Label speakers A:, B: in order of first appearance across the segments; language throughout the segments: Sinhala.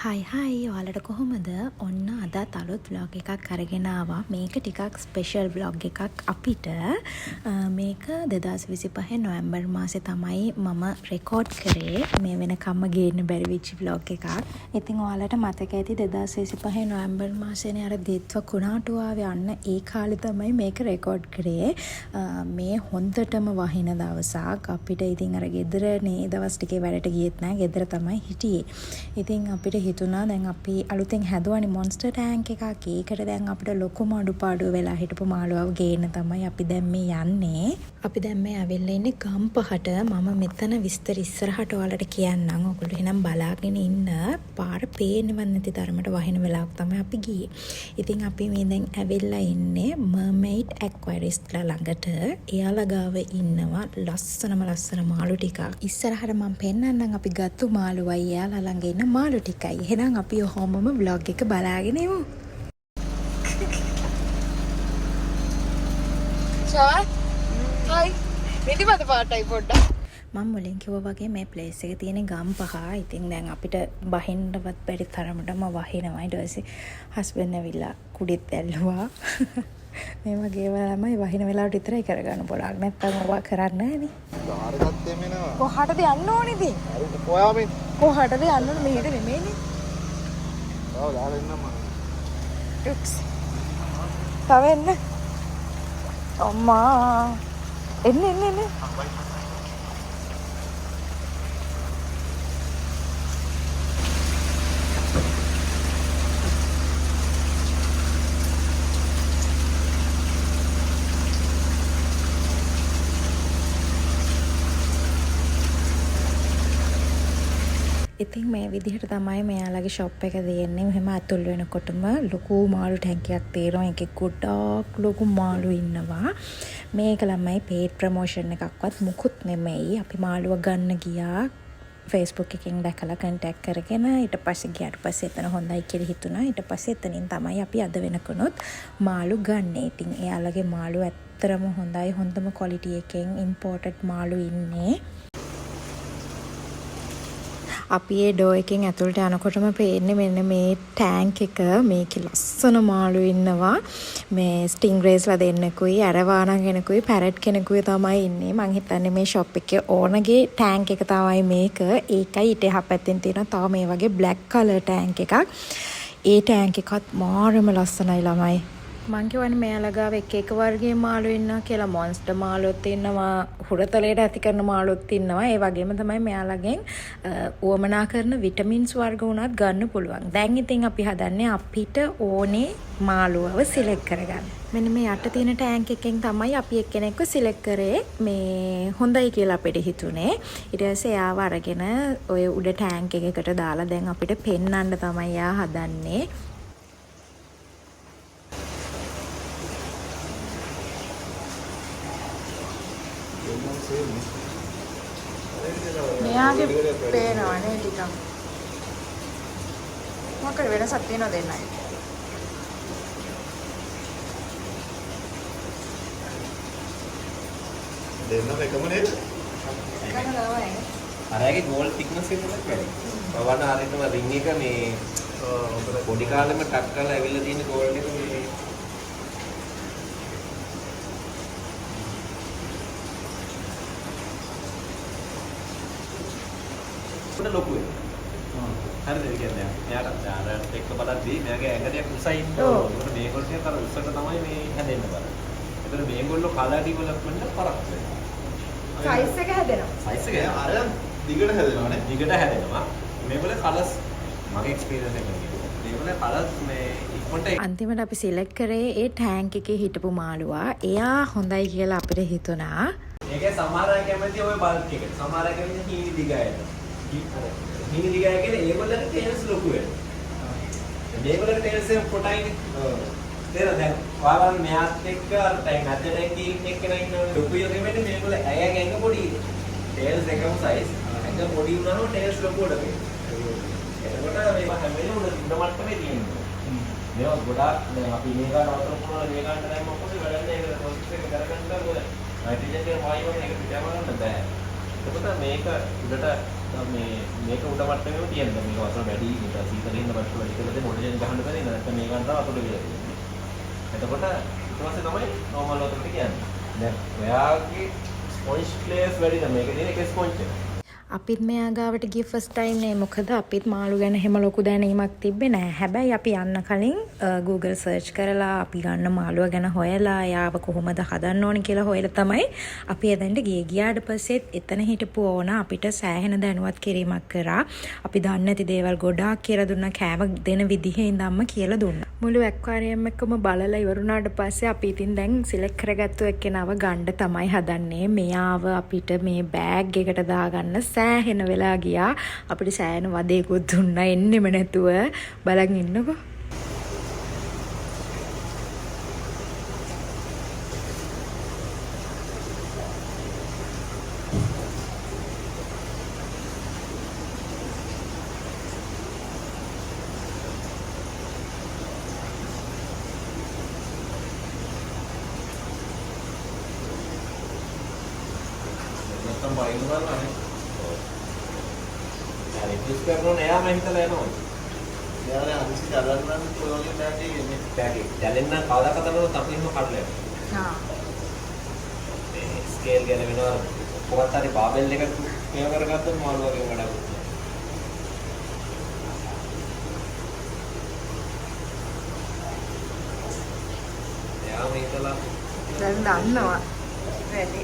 A: හයි ඔයාලට කොහොමද? ඔන්න අදත් අලුත් vlog එකක් අරගෙන ආවා. මේක ටිකක් ස්පෙෂල් vlog එකක් අපිට. මේක 2025 නොවැම්බර් මාසේ තමයි මම රෙකෝඩ් කරේ. මේ වෙනකම්ම ගේන්න බැරි වෙච්ච vlog එකක්. ඉතින් ඔයාලට මතක ඇති 2025 නොවැම්බර් මාසේනේ අර දෙත්ව කුණාටු ආවේ. අන්න ඒ කාලේ තමයි මේක රෙකෝඩ් කරේ. මේ හොඳටම වහින දවසක්. අපිට ඉතින් අර ගෙදරනේ දවස් ටිකේ වැඩට ගියෙත් නෑ. ගෙදර තමයි හිටියේ. ඉතින් අපිට හිතුණා දැන් අපි අලුතෙන් හැදුවානේ මොන්ස්ටර් ටැංක් එකක්. ඒකට දැන් අපිට ලොකුම අඩුපාඩුව වෙලා හිටපු මාළුවව ගේන්න තමයි අපි දැන් මේ යන්නේ. අපි දැන් මේ ඇවිල්ලා ඉන්නේ ගම්පහට. මම මෙතන විස්තර ඉස්සරහට ඔයාලට කියන්නම්. ඔයගොල්ලෝ එහෙනම් බලාගෙන ඉන්න. පාර පේන්නවත් නැති තරමට වහින වෙලාවක් තමයි අපි ගියේ. ඉතින් අපි මේ දැන් ඇවිල්ලා ඉන්නේ මර්මයිඩ් ඇක්වැරිස්ට්ලා ළඟට. එයාලා ගාව ඉන්නවා ලස්සන මාළු ටිකක්. ඉස්සරහට මම පෙන්නන්නම් අපි ගත්තු මාළුවයි එයාලා ළඟ ඉන්න මාළු ටිකයි. එහෙනම් අපි ඔහොමම vlog එක බලාගෙන ඉමු.
B: Chai? Hi. නිදිමත පාටයි පොඩ්ඩක්.
A: මම මුලින් කිව්වා වගේ මේ ප්ලේස් එක තියෙන ගම්පහ. ඉතින් දැන් අපිට බහින්නවත් බැරි තරමටම වහිනවා. ඊට පස්සේ හස්බන්ඩ් ඇවිල්ලා කුඩෙත් ඇල්ලුවා. මේ වගේ වෙලාවමයි වහින වෙලාවට විතරයි කරගන්න පොඩක්. නැත්තම් ඔවා කරන්නේ නැහනේ.
B: ධාරගත්තේ මෙනවා.
A: කොහටද යන්න ඕනේ ඉතින්?
B: හරි කොයා මේ?
A: කොහටද යන්න ඕනේ? මෙහෙට නෙමෙයිනේ.
B: ඔව් දාලා එන්නම.
A: ටුක්ස්. තව එන්න. අම්මා. එන්න. ඉතින් මේ විදිහට තමයි මෙයාලගේ ෂොප් එක තියෙන්නේ. මෙහෙම අතුල් වෙනකොටම ලොකු මාළු ටැංකියක් තියෙනවා. ඒකේ ගොඩක් ලොකු මාළු ඉන්නවා. මේක ළමයි paid promotion එකක්වත් මුකුත් නෙමෙයි. අපි මාළුව ගන්න ගියා. Facebook එකෙන් දැකලා contact කරගෙන ඊට පස්සේ ගියාට පස්සේ එතන හොඳයි කියලා හිතුණා. ඊට පස්සේ එතනින් තමයි අපි අද වෙනකනොත් මාළු ගන්නේ. ඉතින් එයාලගේ මාළු ඇත්තරම හොඳයි. හොඳම quality එකෙන් imported මාළු ඉන්නේ. අපි ඒ ඩෝ එකෙන් ඇතුළට යනකොටම පේන්නේ මෙන්න මේ ටැංක් එක. මේකේ ලස්සන මාළු ඉන්නවා. මේ ස්ටින්ග්රේස්ලා දෙන්නෙකුයි, ඇරවානා කෙනෙකුයි, පැරට් කෙනෙකුයි තමයි ඉන්නේ. මං හිතන්නේ මේ ෂොප් එකේ ඕනගේ ටැංක් එක තමයි මේක. ඒකයි ඊට එහා පැත්තෙන් තියෙන තව මේ වගේ බ්ලැක් කලර් ටැංක් එකක්. ඒ ටැංක් එකත් මාරම ලස්සනයි ළමයි. මං කියවනේ මෙයාලා ගාව එක වර්ගයේ මාළු ඉන්නවා කියලා. මොන්ස්ටර් මාළුත් ඉන්නවා, හුරතලයට ඇති කරන මාළුත් ඉන්නවා. ඒ වගේම තමයි මෙයාලගෙන් උවමනා කරන විටමින්ස් වර්ග උනත් ගන්න පුළුවන්. දැන් ඉතින් අපි හදන්නේ අපිට ඕනේ මාළුවව සිලෙක්ට් කරගන්න. මෙන්න මේ යට තියෙන ටැංක් එකෙන් තමයි අපි එක්කෙනෙක්ව සිලෙක්ට් කරේ. මේ හොඳයි කියලා අපිට හිතුනේ. ඊට පස්සේ එයාව අරගෙන ඔය උඩ ටැංක් එකකට දාලා දැන් අපිට පෙන්වන්න තමයි එයා හදන්නේ. මෙයාගේ පේනවනේ ටිකක්. මොකද වෙනසක් තියෙනවද දෙන්නයි?
B: දෙන්නම එකම නේද?
A: එකම තමයි.
C: අරයාගේ ගෝල් තික්නස් එක මොකක්ද වැඩි? බවන ආරින්නම රින් එක මේ පොඩි කාලෙම ටක් කරලා ඇවිල්ලා තියෙන ගෝල් එක මේ උඩ ලොකු වෙනවා. හරිද ඒ කියන්නේ? එයාට ආරයට එක්ක බලද්දී මෙයාගේ ඇඟට උසයි ඉන්න ඕන. ඒකට මේගොල්ලෝ කර උසට තමයි මේ හැදෙන්න බලන්නේ. ඒතර මේගොල්ලෝ කලර් ඩිවෙලොප්මන්ට් එක පරක් වෙනවා.
A: සයිස් එක හැදෙනවා.
C: සයිස් එක
B: අර දිගට හැදෙනවානේ.
C: දිගට හැදෙනවා. මේගොල්ලෝ කලර්ස් මගේ එක්ස්පීරියන්ස් එකෙන් කිව්වා. මේගොල්ලෝ කලර්ස් මේ ඉක්මනට
A: අන්තිමට අපි සිලෙක්ට් කරේ ඒ ටැංක් එකේ හිටපු මාළුවා. එයා හොඳයි කියලා අපිට හිතුණා.
C: ඒකේ සමහර අය කැමති ඔය බල්ක් එකට. සමහර අය කැමති හීනි දිගයට. හීනි දිගය කියන්නේ ඒගොල්ලන්ගේ ටේල්ස් ලොකු වෙනවා. මේගොල්ලන්ගේ ටේල්ස් එක කොටයිනේ. ඔව්. දැන් ඔයාලා මෙයාත් එක්ක අර ටැංක් අතට ගිහින් එක්කලා ඉන්නවනේ. ලොකු යෝගෙ වෙන්නේ මේගොල්ලෝ ඇයගේ ඇඟ පොඩි. ටේල්ස් එකම සයිස්. ඇඟ පොඩි වුණාම ටේල්ස් ලොකුවට පේනවා. එතකොට මේ හැම වෙලේම උඩ ඉන්න මට්ටමේ තියෙනවා. මේවා ගොඩාක් දැන් අපි මේකට අවතර කරනවා මේකට දැන් මොකද වැඩන්නේ ඒක ප්‍රොසෙස් එක කරගන්න ඕනේ. නයිට්‍රජන් එක වයින් එක පිටම ගන්න බෑ. එතකොට මේක උඩට මේක උඩ මට්ටමේම තියෙනවා. මේක වතුර වැඩි නිසා සීතල ඉන්න මට්ටම වැඩි කරලා දෙන්න මොඩලෙන් ගහන්න බැරි නැත්නම් මේක අන්තර වතුර කියලා තියෙනවා. එතකොට ඊට පස්සේ තමයි normal වතුරට කියන්නේ. දැන් ඔයාගේ ස්පොන්ජ් ප්ලේස් වැඩි නම් මේක තියෙන එක ස්පොන්ජ් එක.
A: අපිත් මෙයා ගාවට ගිය ෆස්ට් ටයිම් නේ. මොකද අපිත් මාළු ගැන හැම ලොකු දැනීමක් තිබ්බේ නැහැ. හැබැයි අපි යන්න කලින් Google search කරලා අපි ගන්න මාළුව ගැන හොයලා යාව කොහොමද හදන්න ඕනේ කියලා හොයලා තමයි අපි එතනට ගියේ. ගියාට පස්සෙත් එතන හිටපු ඕන අපිට සෑහෙන දැනුවත් කිරීමක් කරා. අපි දන්නේ නැති දේවල් ගොඩාක් කියලා දුන්නා. කෑම දෙන විදිහේ ඉඳන්ම කියලා දුන්නා. මුළු ඇක්වාරියම් එකම බලලා ඉවරුණාට පස්සේ අපි ඉතින් දැන් සිලෙක්ට් කරගත්තු එක්කෙනාව ගන්න තමයි හදන්නේ. මෙයාව අපිට මේ බෑග් එකට දාගන්න සෑහෙන වෙලා ගියා. අපිට සෑහෙන වදේකුත් දුන්නා එන්නෙම නැතුව. බලන් ඉන්නකෝ.
C: නැත්තම් බයින් ගන්නවා නේ. රික්වෙස්ට් කරනවා එයාම හිතලා එනවා.
B: එයානේ අනිසි කරන්න ඔය වගේ බෑග් එකක් එන්නේ.
C: බෑග් එක. දැලෙන්න කවදා කතනොත් අපි එහෙම කඩලා යනවා. මේ ස්කේල් ගැන වෙනවා. කොහොමද හරි බාබෙල් එකක් මේව කරගත්තොත් මාළු වගේ වැඩක්. එයාම හිතලා
A: දැන් දන්නවා. වැඩි.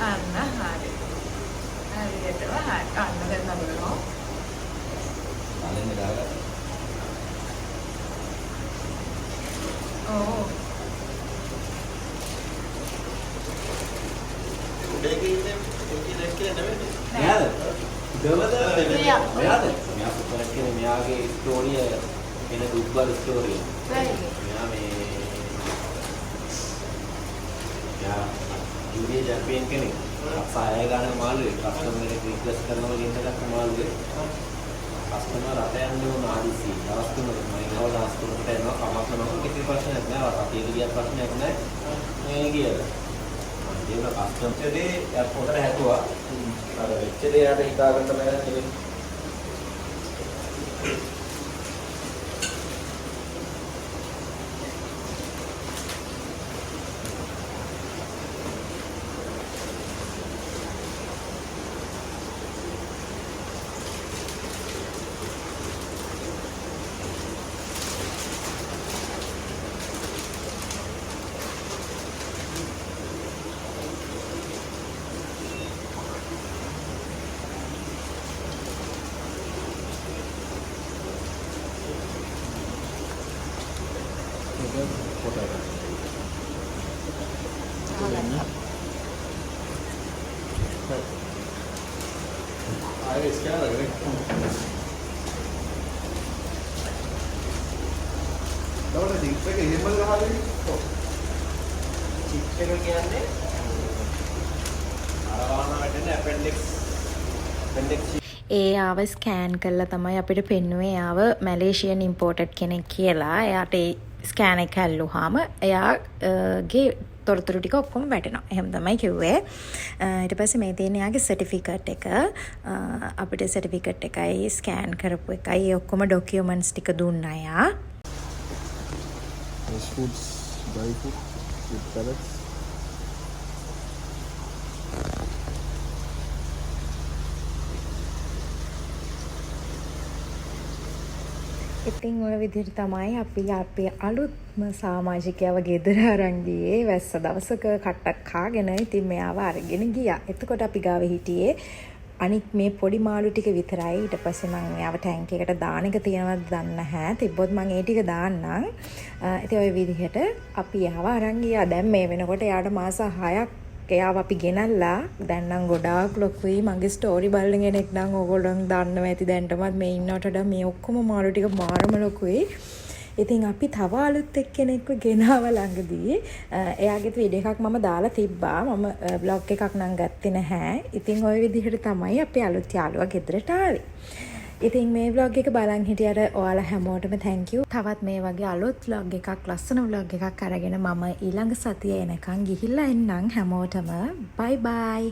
A: අන්න හරි. හරියටම හරි. අන්න දැන් නබලනවා.
C: බලන්න දාලා.
A: ඕ.
B: උඩේ ඉන්නේ කොච්චි නෙක්ස් කියලා නෙමෙයි.
C: මෙයාද? දවද? මෙයාද? මෙයා සුපර් කියන්නේ මෙයාගේ ස්ටෝරිය වෙන දුක්බර ස්ටෝරිය. මෙයා මේ මෙයා ජූනියර් චැම්පියන් කෙනෙක්. සාය ගන්න මාළුවේ කස්ටමර් කෙනෙක් රික්වෙස්ට් කරනවා ගෙන්න ගත්ත මාළුවේ. කස්ටමර් රට යන්න ඕන ආදිසි. දවස් තුනක් මම ගාව දවස් තුනකට එනවා කමක් නැහැ. කිසි ප්‍රශ්නයක් නැහැ. රටේ ගියත් ප්‍රශ්නයක් නැහැ. මේ කියලා. ඒන කස්ටමර් දෙේ එයාට හැදුවා. අර වෙච්ච දේ යාට හිතා ගන්න බැහැ කෙනෙක්.
B: ආයේ ස්කෑනර් එකනේ. දවල්ට ඩිප් එක එහෙමද ගහන්නේ? ඔව්.
C: චිප් එක කියන්නේ අරවාන වැටෙන ඇපෙන්ඩික්ස්
A: ඒ ආව ස්කෑන් කරලා තමයි අපිට පෙන්නුවේ එයාව මැලේසියන් ඉම්පෝර්ටඩ් කෙනෙක් කියලා. එයාට ඒ ස්කෑන් එක ඇල්ලුවාම එයාගේ තොරතුරු ටික ඔක්කොම වැටෙනවා. එහෙම තමයි කිව්වේ. ඊට පස්සේ මේ තියෙන එයාගේ සර්ටිෆිකේට් එක අපිට සර්ටිෆිකේට් එකයි ස්කෑන් කරපු එකයි ඒ ඔක්කොම ඩොකියුමන්ට්ස් ටික දුන්නා එයා.
B: foods, dry food, food pellets.
A: ඉතින් ඔය විදිහට තමයි අපි අපේ අලුත්ම සමාජිකයව ගෙදර අරන් ගියේ. වැස්ස දවසක කට්ටක් කාගෙන ඉතින් මෙයාව අරගෙන ගියා. එතකොට අපි ගාව හිටියේ අනිත් මේ පොඩි මාළු ටික විතරයි. ඊට පස්සේ මම එයාව ටැංක් එකට දාන එක තියෙනවද දන්නේ නැහැ. තිබ්බොත් මම ඒ ටික දාන්නම්. ඉතින් ওই විදිහට අපි එයාව අරන් ගියා. දැන් මේ වෙනකොට එයාට මාස 6ක් එයාව අපි ගෙනල්ලා. දැන් නම් ගොඩාක් ලොකුයි. මගේ ස්ටෝරි බලන කෙනෙක් නම් ඕගොල්ලෝ දන්නවා ඇති දැන්ටමත් මේ ඉන්නවට වඩා මේ ඔක්කොම මාළු ටික මාරම ලොකුයි. ඉතින් අපි තව අලුත් එක්කෙනෙක්ව ගෙනාව ළඟදී එයාගෙත් වීඩියෝ එකක් මම දාලා තිබ්බා. මම බ්ලොග් එකක් නම් ගත්තේ නැහැ. ඉතින් ওই විදිහට තමයි අපි අලුත් යාළුවා ගෙදරට ආවේ. ඉතින් මේ vlog එක බලන් හිටියට ඔයාලා හැමෝටම thank you. තවත් මේ වගේ අලුත් vlog එකක් ලස්සන vlog එකක් අරගෙන මම ඊළඟ සතියේ එනකන් ගිහිල්ලා එන්නම් හැමෝටම. bye bye.